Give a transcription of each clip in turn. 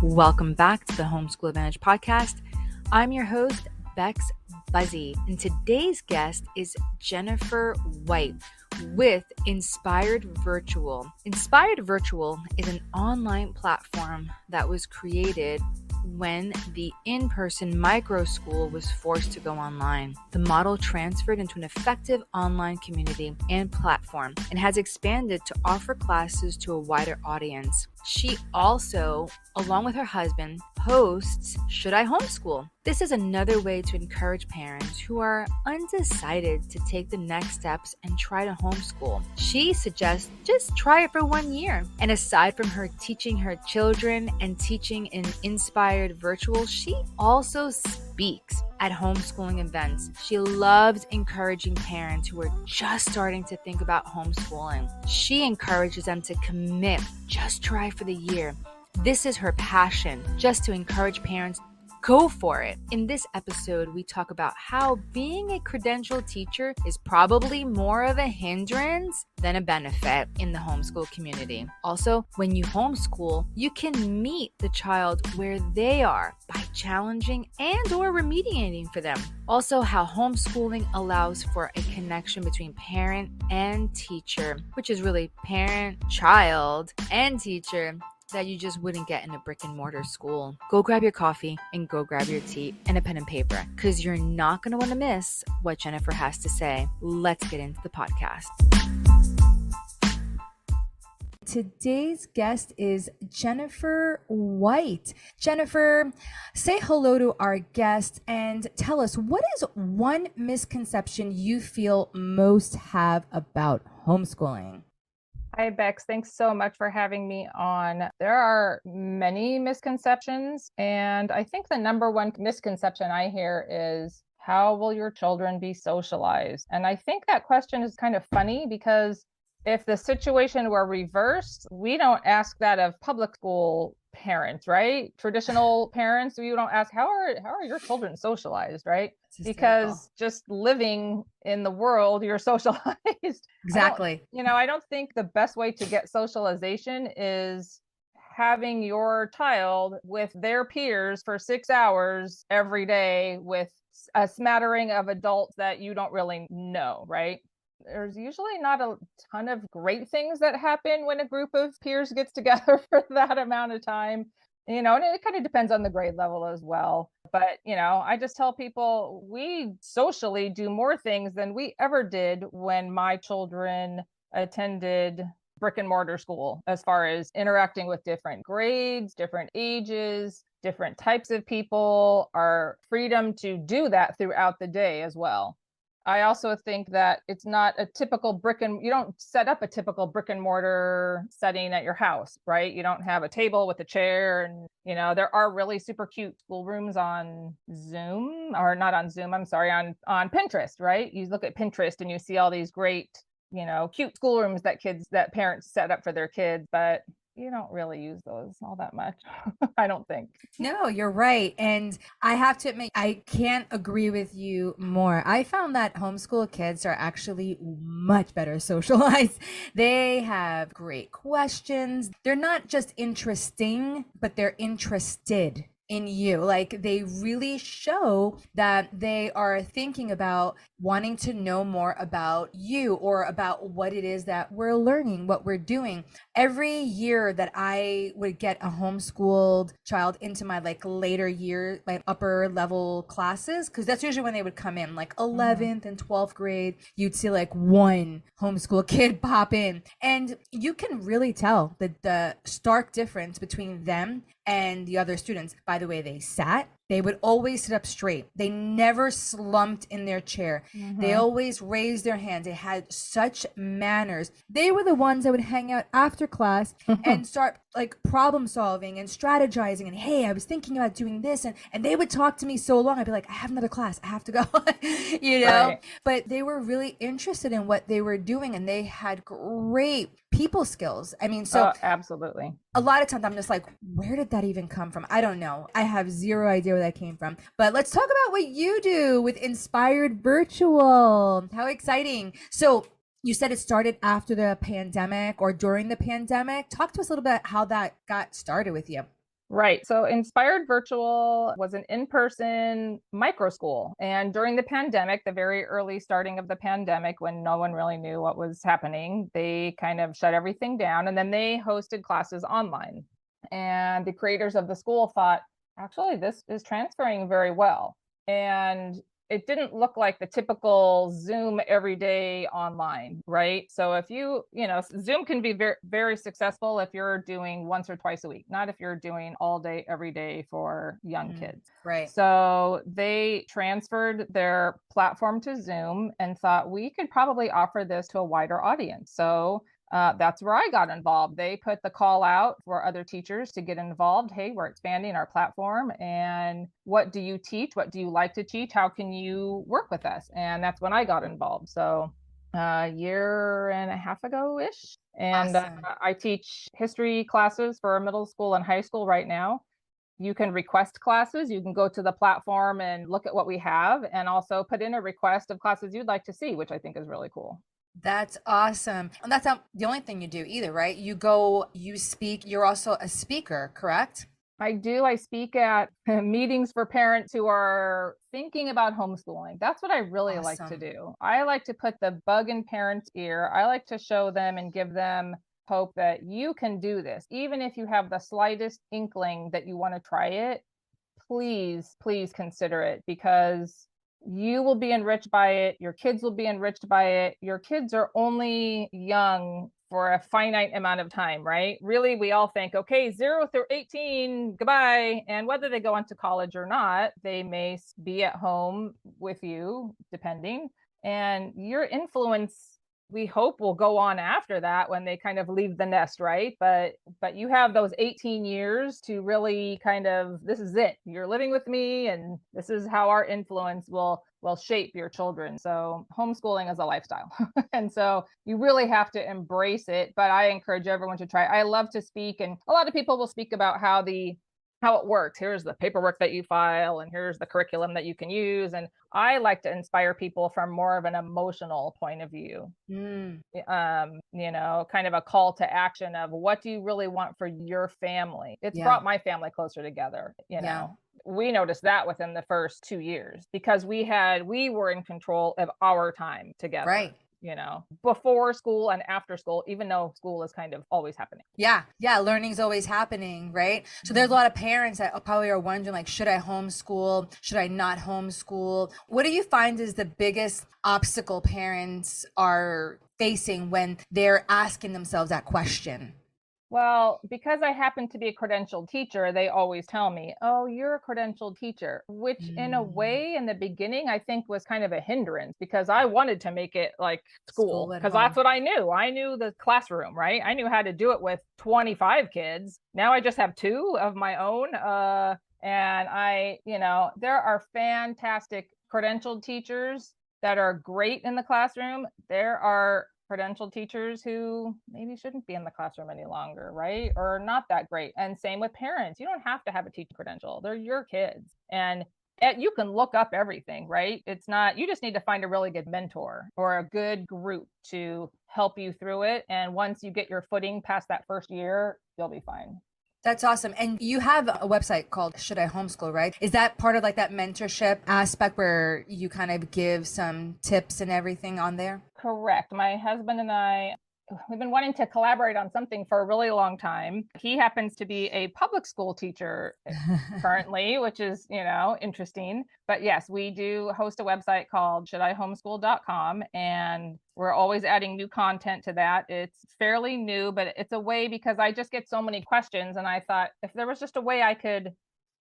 Welcome back to the Homeschool Advantage podcast. I'm your host, Bex Buzzy, and today's guest is Jennifer White with Inspired Virtual. Inspired Virtual is an online platform that was created when the in-person micro school was forced to go online. The model transferred into an effective online community and platform and has expanded to offer classes to a wider audience. She also, along with her husband, hosts Should I Homeschool? This is another way to encourage parents who are undecided to take the next steps and try to homeschool. She suggests just try it for 1 year. And aside from her teaching her children and teaching in Inspired Virtual, she also speaks at homeschooling events. She loves encouraging parents who are just starting to think about homeschooling. She encourages them to commit, just try for the year. This is her passion, just to encourage parents. Go for it. In this episode, we talk about how being a credentialed teacher is probably more of a hindrance than a benefit in the homeschool community. Also, when you homeschool, you can meet the child where they are by challenging and or remediating for them. Also, how homeschooling allows for a connection between parent and teacher, which is really parent, child, and teacher, that you just wouldn't get in a brick-and-mortar school. Go grab your coffee and go grab your tea and a pen and paper, because you're not going to want to miss what Jennifer has to say. Let's get into the podcast. Today's guest is Jennifer White. Jennifer, say hello to our guest and tell us, what is one misconception you feel most have about homeschooling? Hi, Bex. Thanks so much for having me on. There are many misconceptions, and I think the number one misconception I hear is, how will your children be socialized? And I think that question is kind of funny, because if the situation were reversed, we don't ask that of public school parents, right? Traditional parents, we don't ask, how are your children socialized, right? Because just living in the world, you're socialized. Exactly. I don't think the best way to get socialization is having your child with their peers for 6 hours every day with a smattering of adults that you don't really know, right? There's usually not a ton of great things that happen when a group of peers gets together for that amount of time. And it kind of depends on the grade level as well. But, I just tell people we socially do more things than we ever did when my children attended brick and mortar school, as far as interacting with different grades, different ages, different types of people, our freedom to do that throughout the day as well. I also think that it's not a typical you don't set up a typical brick and mortar setting at your house, right? You don't have a table with a chair, and, there are really super cute schoolrooms on Zoom, or not on Zoom, I'm sorry, on Pinterest, right? You look at Pinterest and you see all these great, cute schoolrooms that parents set up for their kids, but you don't really use those all that much. I don't think. No, you're right. And I have to admit, I can't agree with you more. I found that homeschool kids are actually much better socialized. They have great questions. They're not just interesting, but they're interested in you. Like, they really show that they are thinking about wanting to know more about you, or about what it is that we're learning, what we're doing. Every year that I would get a homeschooled child into my later year, my upper level classes, because that's usually when they would come in, 11th and 12th grade, you'd see one homeschool kid pop in, and you can really tell the stark difference between them and the other students. By the way they sat, they would always sit up straight. They never slumped in their chair. Mm-hmm. They always raised their hands. They had such manners. They were the ones that would hang out after class and start problem solving and strategizing. And, hey, I was thinking about doing this. And they would talk to me so long. I'd be like, I have another class. I have to go, Right. But they were really interested in what they were doing, and they had great people skills. I mean, absolutely. A lot of times I'm just like, where did that even come from? I don't know. I have zero idea where that came from. But let's talk about what you do with Inspired Virtual. How exciting. So you said it started after the pandemic or during the pandemic. Talk to us a little bit how that got started with you. Right. So Inspired Virtual was an in-person micro school. And during the pandemic, the very early starting of the pandemic, when no one really knew what was happening, they kind of shut everything down and then they hosted classes online. And the creators of the school thought, actually, this is transferring very well. And it didn't look like the typical Zoom everyday online, right? So if Zoom can be very, very successful if you're doing once or twice a week, not if you're doing all day, every day for young kids. Right. So they transferred their platform to Zoom and thought we could probably offer this to a wider audience. So that's where I got involved. They put the call out for other teachers to get involved. Hey, we're expanding our platform. And what do you teach? What do you like to teach? How can you work with us? And that's when I got involved. So a year and a half ago ish. And Awesome. I teach history classes for middle school and high school right now. You can request classes. You can go to the platform and look at what we have and also put in a request of classes you'd like to see, which I think is really cool. That's awesome. And that's not the only thing you do either, right? You go, you speak, you're also a speaker, correct? I do. I speak at meetings for parents who are thinking about homeschooling. That's what I really like to Awesome. do. I like to put the bug in parents' ear. I like to show them and give them hope that you can do this. Even if you have the slightest inkling that you want to try it, please consider it because you will be enriched by it. Your kids will be enriched by it. Your kids are only young for a finite amount of time, right? Really, we all think, okay, 0 through 18, goodbye. And whether they go on to college or not, they may be at home with you, depending. And your influence, we hope, will go on after that when they kind of leave the nest, right? But you have those 18 years to really kind of, this is it. You're living with me, and this is how our influence will shape your children. So homeschooling is a lifestyle. And so you really have to embrace it. But I encourage everyone to try. I love to speak, and a lot of people will speak about how it works. Here's the paperwork that you file, and here's the curriculum that you can use. And I like to inspire people from more of an emotional point of view. Mm, Kind of a call to action of what do you really want for your family? It's yeah. brought my family closer together. Yeah. We noticed that within the first 2 years because we were in control of our time together, Right. before school and after school, even though school is kind of always happening. Yeah, yeah, learning's always happening, right? So there's a lot of parents that probably are wondering, like, should I homeschool? Should I not homeschool? What do you find is the biggest obstacle parents are facing when they're asking themselves that question? Well, because I happen to be a credentialed teacher, they always tell me, oh, you're a credentialed teacher, which in a Mm, way in the beginning, I think was kind of a hindrance because I wanted to make it like school school at because that's home. what I knew. I knew the classroom, right? I knew how to do it with 25 kids. Now I just have two of my own. And there are fantastic credentialed teachers that are great in the classroom. There are credentialed teachers who maybe shouldn't be in the classroom any longer, right? Or not that great. And same with parents. You don't have to have a teacher credential. They're your kids. And you can look up everything, right? It's not, you just need to find a really good mentor or a good group to help you through it. And once you get your footing past that first year, you'll be fine. That's awesome. And you have a website called Should I Homeschool, right? Is that part of like that mentorship aspect where you kind of give some tips and everything on there? Correct. My husband and I, we've been wanting to collaborate on something for a really long time. He happens to be a public school teacher currently, which is, interesting. But yes, we do host a website called shouldiHomeschool.com, and we're always adding new content to that. It's fairly new, but it's a way because I just get so many questions. And I thought if there was just a way I could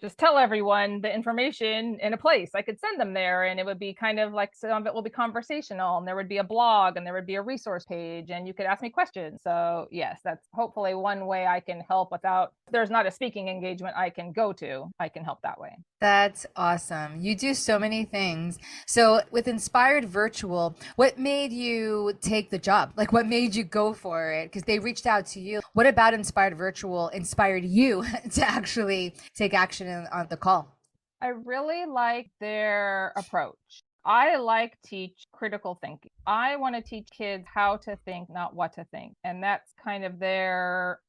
just tell everyone the information in a place, I could send them there, and it would be kind of like some of it will be conversational, and there would be a blog and there would be a resource page and you could ask me questions. So yes, that's hopefully one way I can help without, there's not a speaking engagement I can go to, I can help that way. That's awesome. You do so many things. So with Inspired Virtual, what made you take the job? Like what made you go for it? Because they reached out to you. What about Inspired Virtual inspired you to actually take action on the call? I really like their approach. I like teach critical thinking. I want to teach kids how to think, not what to think. And that's kind of their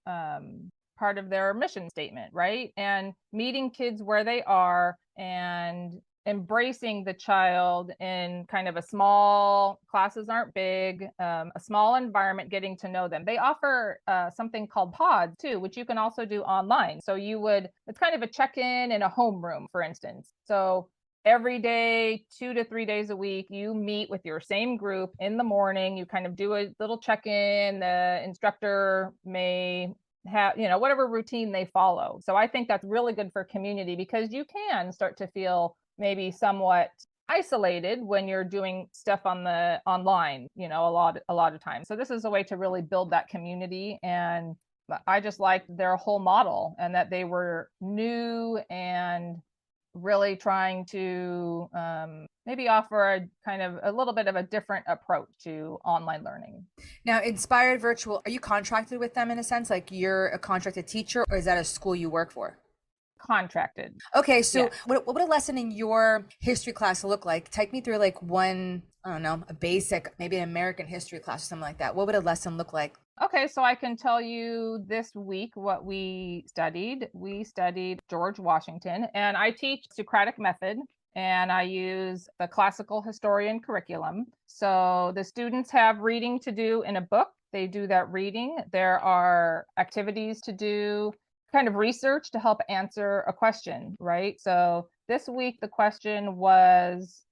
part of their mission statement, right? And meeting kids where they are and embracing the child in kind of a small, classes aren't big, a small environment, getting to know them. They offer something called pods too, which you can also do online. So it's kind of a check-in in a homeroom, for instance. So every day, 2 to 3 days a week, you meet with your same group in the morning. You kind of do a little check-in. The instructor may have, whatever routine they follow. So I think that's really good for community, because you can start to feel maybe somewhat isolated when you're doing stuff online, a lot of times. So this is a way to really build that community. And I just liked their whole model, and that they were new and really trying to maybe offer a little bit of a different approach to online learning. Now, Inspired Virtual, are you contracted with them in a sense? Like you're a contracted teacher, or is that a school you work for? Contracted. Okay, so yeah. what would a lesson in your history class look like? Take me through like one, I don't know, a basic, maybe an American history class or something like that. What would a lesson look like? Okay, so I can tell you this week what we studied. We studied George Washington, and I teach Socratic method, and I use the classical historian curriculum. So the students have reading to do in a book. They do that reading. There are activities to do, kind of research to help answer a question, right? So this week, the question was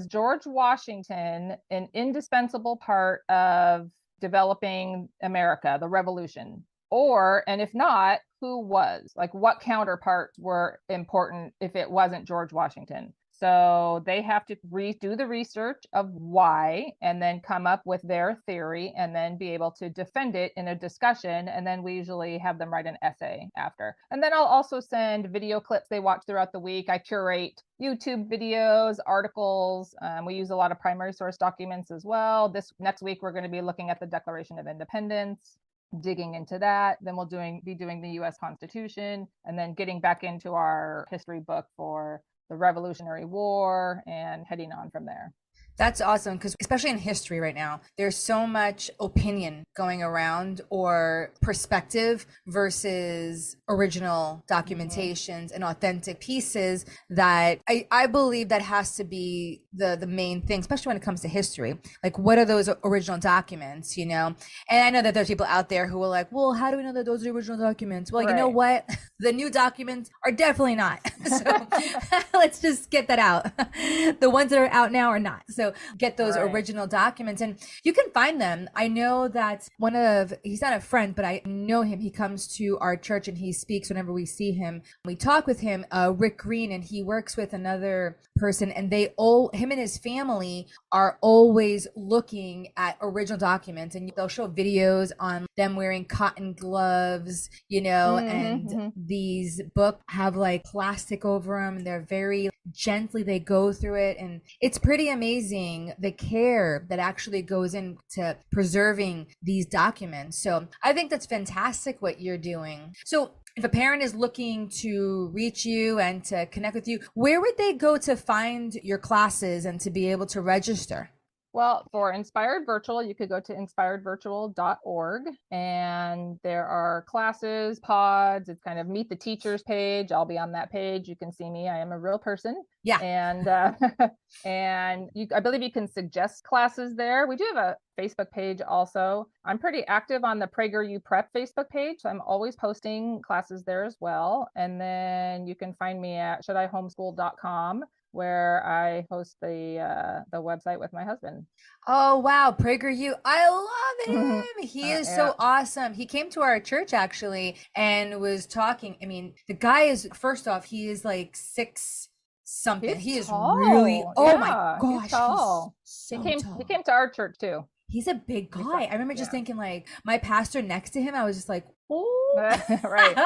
George Washington an indispensable part of developing America, the revolution? And if not, who was? Like, what counterparts were important if it wasn't George Washington? So they have to do the research of why, and then come up with their theory, and then be able to defend it in a discussion. And then we usually have them write an essay after. And then I'll also send video clips they watch throughout the week. I curate YouTube videos, articles. We use a lot of primary source documents as well. This next week, we're going to be looking at the Declaration of Independence, digging into that. Then we'll be doing the US Constitution, and then getting back into our history book for the Revolutionary War, and heading on from there. That's awesome, because especially in history right now, there's so much opinion going around, or perspective versus original documentations and authentic pieces, that I believe that has to be the main thing, especially when it comes to history. Like, what are those original documents, And I know that there's people out there who are like, well, how do we know that those are the original documents? Well, right. You know what? The new documents are definitely not. So let's just get that out. The ones that are out now are not. So get those original documents, and you can find them. I know that he's not a friend, but I know him. He comes to our church and he speaks whenever we see him. We talk with him, Rick Green, and he works with another person, and him and his family are always looking at original documents, and they'll show videos on them wearing cotton gloves, and these books have like plastic over them, and they're very gently, they go through it, and it's pretty amazing the care that actually goes into preserving these documents. So I think that's fantastic what you're doing. So if a parent is looking to reach you and to connect with you, where would they go to find your classes and to be able to register? Well, for Inspired Virtual, you could go to inspiredvirtual.org, and there are classes, pods. It's kind of Meet the Teachers page. I'll be on that page. You can see me. I am a real person. Yeah. And I believe you can suggest classes there. We do have a Facebook page also. I'm pretty active on the PragerU Prep Facebook page, so I'm always posting classes there as well. And then you can find me at shouldihomeschool.com, where I host the website with my husband. Oh, wow. PragerU. I love him. He is so awesome. He came to our church actually and was talking. I mean, the guy is, first off, he is like 6 something. He is really, my gosh. He's tall. So he tall. came to our church too. He's a big guy. I remember just thinking, like, my pastor next to him, I was just like, oh. Right.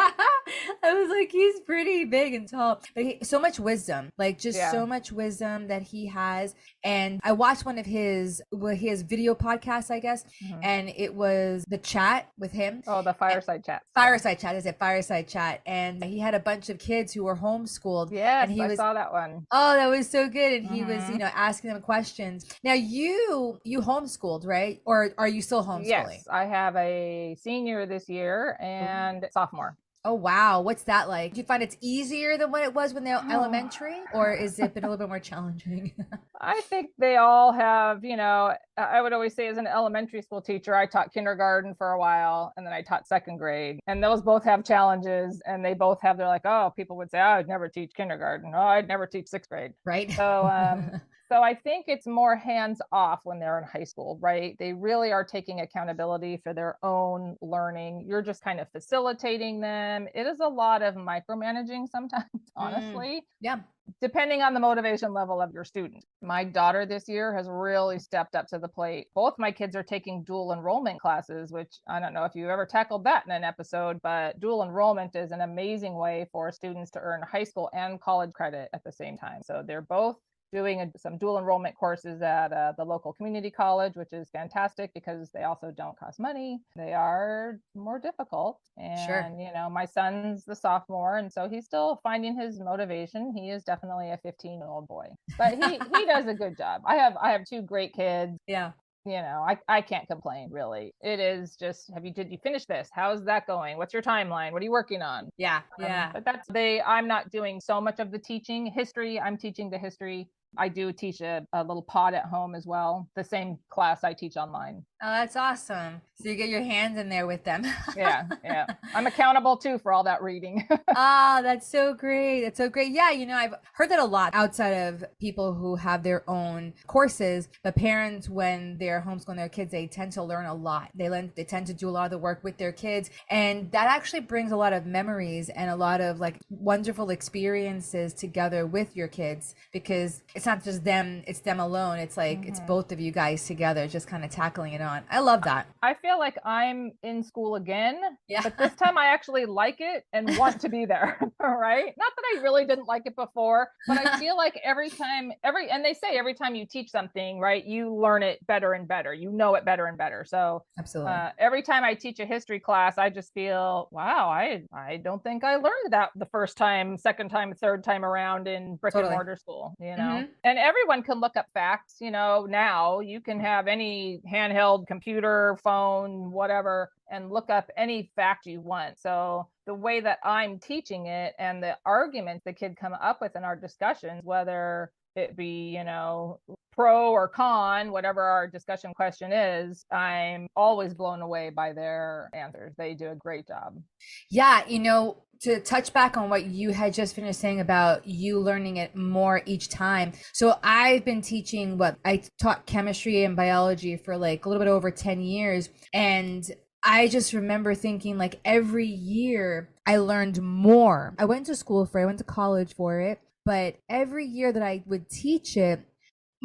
I was like, he's pretty big and tall, but so much wisdom, like just so much wisdom that he has. And I watched one of his video podcasts, I guess, and it was the chat with him. Oh, the fireside chat. Fireside chat, is it? Fireside chat. And he had a bunch of kids who were homeschooled. Yes, and I saw that one. Oh, that was so good. And he was, asking them questions. Now you homeschooled, right? Or are you still homeschooling? Yes, I have a senior this year and sophomore. Oh, wow. What's that like? Do you find it's easier than what it was when they're elementary, or is it been a little bit more challenging? I think they all have, I would always say as an elementary school teacher, I taught kindergarten for a while and then I taught second grade. And those both have challenges and they both have, they're like, oh, people would say, oh, I'd never teach kindergarten. Oh, I'd never teach sixth grade. Right? So I think it's more hands off when they're in high school, right? They really are taking accountability for their own learning. You're just kind of facilitating them. It is a lot of micromanaging sometimes, honestly. Yeah. Depending on the motivation level of your student. My daughter this year has really stepped up to the plate. Both my kids are taking dual enrollment classes, which I don't know if you've ever tackled that in an episode, but dual enrollment is an amazing way for students to earn high school and college credit at the same time. So they're both doing some dual enrollment courses at the local community college, which is fantastic because they also don't cost money. They are more difficult. Sure. And, my son's the sophomore, and so he's still finding his motivation. He is definitely a 15-year-old boy, but he does a good job. I have two great kids. Yeah. I can't complain really. It is just, did you finish this? How's that going? What's your timeline? What are you working on? Yeah. Yeah. But I'm not doing so much of the teaching. History, I'm teaching the history. I do teach a little pod at home as well, the same class I teach online. Oh, that's awesome. So you get your hands in there with them. Yeah. I'm accountable too for all that reading. Ah, that's so great. That's so great. Yeah, I've heard that a lot outside of people who have their own courses, but parents, when they're homeschooling their kids, they tend to learn a lot. They tend to do a lot of the work with their kids, and that actually brings a lot of memories and a lot of like wonderful experiences together with your kids, because it's not just them, it's them alone. It's like it's both of you guys together, just kind of tackling it on. I love that. I feel like I'm in school again, Yeah. but this time I actually like it and want to be there, right? Not that I really didn't like it before, but I feel like and they say every time you teach something, right, you learn it better and better. You know it better and better. So Absolutely. every time I teach a history class, I just feel, wow, I don't think I learned that the first time, second time, third time around in brick and mortar school, And everyone can look up facts, now you can have any handheld computer, phone, whatever, and look up any fact you want. So the way that I'm teaching it and the arguments the kid come up with in our discussions, whether it be, pro or con, whatever our discussion question is, I'm always blown away by their answers. They do a great job. Yeah, to touch back on what you had just finished saying about you learning it more each time. So I've been teaching I taught chemistry and biology for like a little bit over 10 years. And I just remember thinking like every year I learned more. I went to college for it, but every year that I would teach it,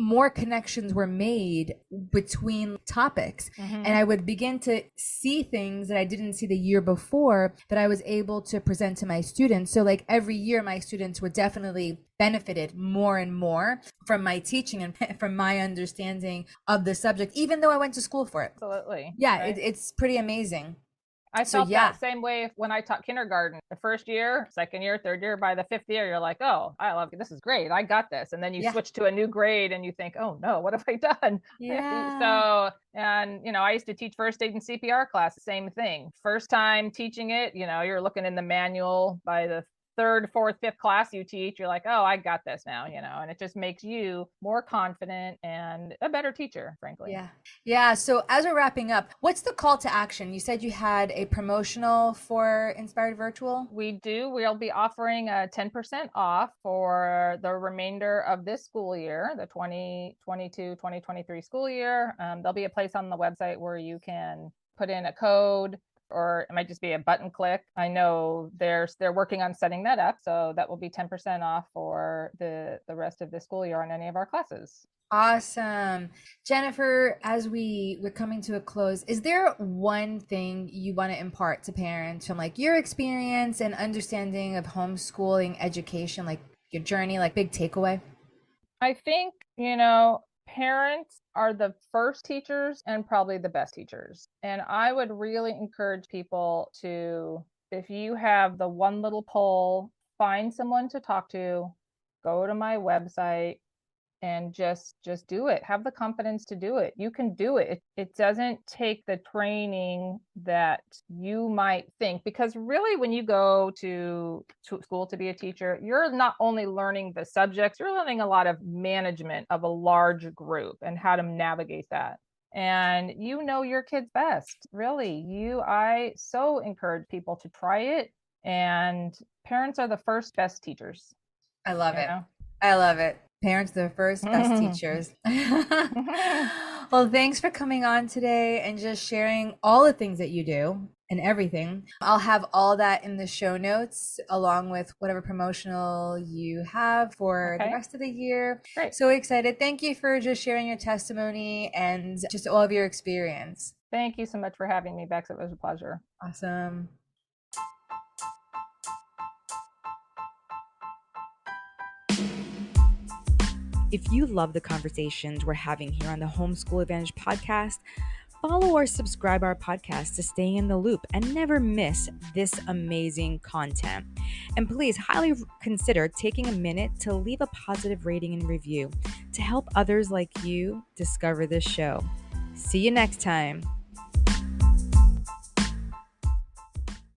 more connections were made between topics. And I would begin to see things that I didn't see the year before that I was able to present to my students. So like every year my students were definitely benefited more and more from my teaching and from my understanding of the subject, even though I went to school for it. Absolutely. Yeah, right? It's pretty amazing. I felt that same way when I taught kindergarten. The first year, second year, third year, by the fifth year, you're like, oh, I love it. This is great. I got this. And then you switch to a new grade and you think, oh no, what have I done? Yeah. So, and I used to teach first aid and CPR class, same thing. First time teaching it, you're looking in the manual. By the third, fourth, fifth class you teach, you're like, oh, I got this now, and it just makes you more confident and a better teacher, frankly. Yeah. Yeah. So as we're wrapping up, what's the call to action? You said you had a promotional for Inspired Virtual. We do. We'll be offering 10% off for the remainder of this school year, the 2022-2023 school year. There'll be a place on the website where you can put in a code, or it might just be a button click. I know they're working on setting that up, so that will be 10% off for the rest of the school year on any of our classes. Awesome. Jennifer, as we're coming to a close, is there one thing you want to impart to parents from like your experience and understanding of homeschooling education, like your journey, like big takeaway? I think, parents are the first teachers and probably the best teachers. And I would really encourage people to, if you have the one little poll, find someone to talk to, go to my website, and just do it. Have the confidence to do it. You can do it. It doesn't take the training that you might think, because really when you go to school to be a teacher, you're not only learning the subjects, you're learning a lot of management of a large group and how to navigate that. And you know your kids best. Really, I so encourage people to try it, and parents are the first best teachers. I love You it. know? I love it. Parents are the first best teachers. Well, thanks for coming on today and just sharing all the things that you do and everything. I'll have all that in the show notes along with whatever promotional you have for the Okay. rest of the year. Great. So excited. Thank you for just sharing your testimony and just all of your experience. Thank you so much for having me, Bex. It was a pleasure. Awesome. If you love the conversations we're having here on the Homeschool Advantage podcast, follow or subscribe our podcast to stay in the loop and never miss this amazing content. And please highly consider taking a minute to leave a positive rating and review to help others like you discover this show. See you next time.